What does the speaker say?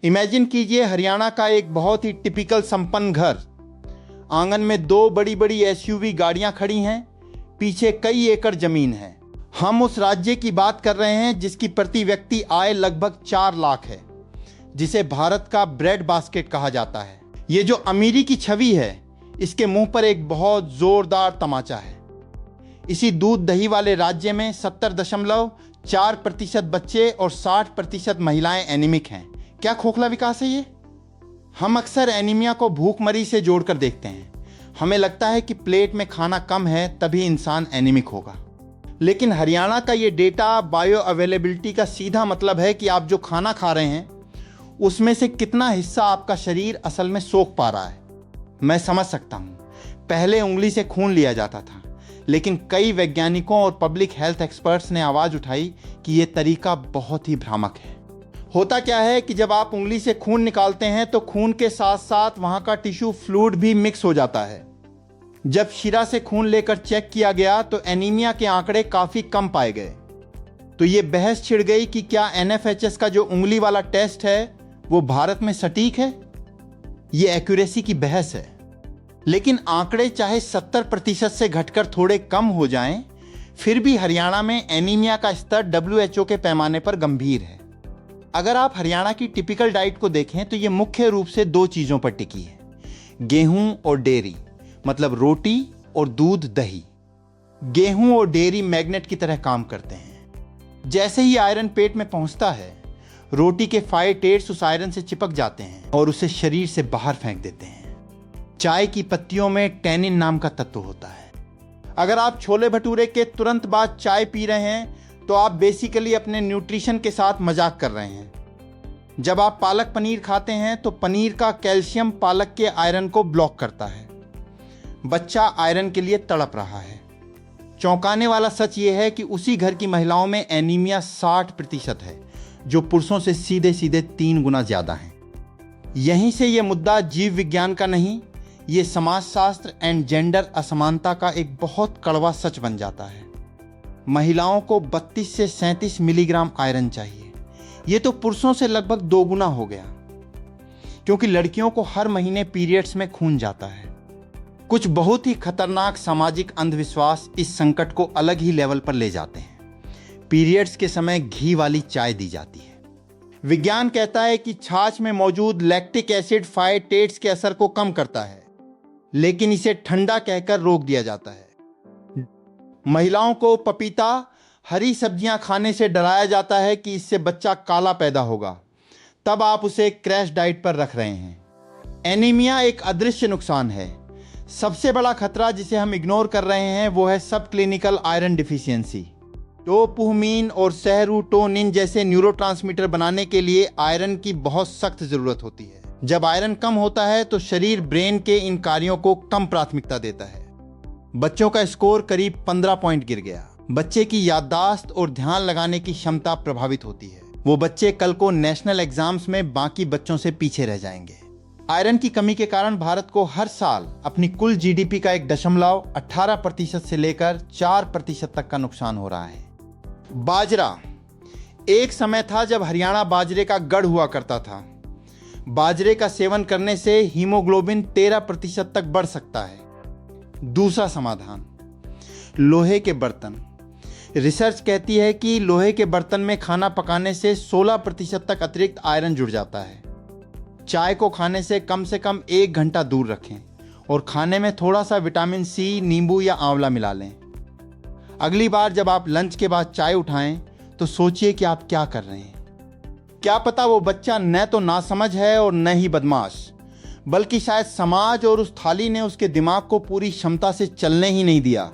Imagine कीजिए हरियाणा का एक बहुत ही टिपिकल संपन्न घर। आंगन में 2 बड़ी बड़ी एसयूवी गाड़ियां खड़ी हैं, पीछे कई एकड़ जमीन है। हम उस राज्य की बात कर रहे हैं जिसकी प्रति व्यक्ति आय लगभग 4 लाख है, जिसे भारत का ब्रेड बास्केट कहा जाता है। ये जो अमीरी की छवि है, इसके मुंह पर एक बहुत जोरदार तमाचा है। इसी दूध दही वाले राज्य में 70.4% बच्चे और 60% महिलाएं एनीमिक हैं। क्या खोखला विकास है ये? हम अक्सर एनीमिया को भूखमरी से जोड़कर देखते हैं। हमें लगता है कि प्लेट में खाना कम है तभी इंसान एनीमिक होगा, लेकिन हरियाणा का ये डेटा बायो अवेलेबिलिटी का सीधा मतलब है कि आप जो खाना खा रहे हैं उसमें से कितना हिस्सा आपका शरीर असल में सोख पा रहा है। मैं समझ सकता हूं, पहले उंगली से खून लिया जाता था, लेकिन कई वैज्ञानिकों और पब्लिक हेल्थ एक्सपर्ट्स ने आवाज उठाई कि यह तरीका बहुत ही भ्रामक है। होता क्या है कि जब आप उंगली से खून निकालते हैं तो खून के साथ साथ वहां का टिश्यू फ्लूइड भी मिक्स हो जाता है। जब शिरा से खून लेकर चेक किया गया तो एनीमिया के आंकड़े काफी कम पाए गए। तो ये बहस छिड़ गई कि क्या NFHS का जो उंगली वाला टेस्ट है वो भारत में सटीक है। ये एक्यूरेसी की बहस है, लेकिन आंकड़े चाहे 70% से घटकर थोड़े कम हो जाएं, फिर भी हरियाणा में एनीमिया का स्तर WHO के पैमाने पर गंभीर है। अगर आप हरियाणा की टिपिकल डाइट को देखें तो ये मुख्य रूप से 2 चीजों पर टिकी है, गेहूं और डेयरी, मतलब रोटी और दूध दही। गेहूं और डेयरी मैग्नेट की तरह काम करते हैं। जैसे ही आयरन पेट में पहुंचता है, रोटी के फाइटेट्स उस आयरन से चिपक जाते हैं और उसे शरीर से बाहर फेंक देते हैं। चाय की पत्तियों में टैनिन नाम का तत्व होता है। अगर आप छोले भटूरे के तुरंत बाद चाय पी रहे हैं तो आप बेसिकली अपने न्यूट्रिशन के साथ मजाक कर रहे हैं। जब आप पालक पनीर खाते हैं तो पनीर का कैल्शियम पालक के आयरन को ब्लॉक करता है। बच्चा आयरन के लिए तड़प रहा है। चौंकाने वाला सच ये है कि उसी घर की महिलाओं में एनीमिया 60% है, जो पुरुषों से सीधे सीधे 3 गुना ज्यादा है। यहीं से ये मुद्दा जीव विज्ञान का नहीं, ये समाजशास्त्र एंड जेंडर असमानता का एक बहुत कड़वा सच बन जाता है। महिलाओं को 32 से 37 मिलीग्राम आयरन चाहिए। ये तो पुरुषों से लगभग 2 गुना हो गया, क्योंकि लड़कियों को हर महीने पीरियड्स में खून जाता है। कुछ बहुत ही खतरनाक सामाजिक अंधविश्वास इस संकट को अलग ही लेवल पर ले जाते हैं। पीरियड्स के समय घी वाली चाय दी जाती है। विज्ञान कहता है कि छाछ में मौजूद लैक्टिक एसिड फाइटेट्स के असर को कम करता है, लेकिन इसे ठंडा कहकर रोक दिया जाता है। महिलाओं को पपीता, हरी सब्जियां खाने से डराया जाता है कि इससे बच्चा काला पैदा होगा। तब आप उसे क्रैश डाइट पर रख रहे हैं। एनीमिया एक अदृश्य नुकसान है। सबसे बड़ा खतरा जिसे हम इग्नोर कर रहे हैं वो है सब क्लिनिकल आयरन डिफिशियंसी। डोपामिन और सेरोटोनिन जैसे न्यूरोट्रांसमीटर बनाने के लिए आयरन की बहुत सख्त जरूरत होती है। जब आयरन कम होता है तो शरीर ब्रेन के इन कार्यों को कम प्राथमिकता देता है। बच्चों का स्कोर करीब 15 पॉइंट गिर गया। बच्चे की याददाश्त और ध्यान लगाने की क्षमता प्रभावित होती है। वो बच्चे कल को नेशनल एग्जाम्स में बाकी बच्चों से पीछे रह जाएंगे। आयरन की कमी के कारण भारत को हर साल अपनी कुल GDP का 1.18% से लेकर 4% तक का नुकसान हो रहा है। बाजरा, एक समय था जब हरियाणा बाजरे का गढ़ हुआ करता था। बाजरे का सेवन करने से हीमोग्लोबिन 13% तक बढ़ सकता है। दूसरा समाधान, लोहे के बर्तन। रिसर्च कहती है कि लोहे के बर्तन में खाना पकाने से 16% तक अतिरिक्त आयरन जुड़ जाता है। चाय को खाने से कम 1 घंटा दूर रखें और खाने में थोड़ा सा विटामिन C, नींबू या आंवला मिला लें। अगली बार जब आप लंच के बाद चाय उठाएं तो सोचिए कि आप क्या कर रहे हैं। क्या पता वो बच्चा न तो नासमझ है और न ही बदमाश, बल्कि शायद समाज और उस थाली ने उसके दिमाग को पूरी क्षमता से चलने ही नहीं दिया।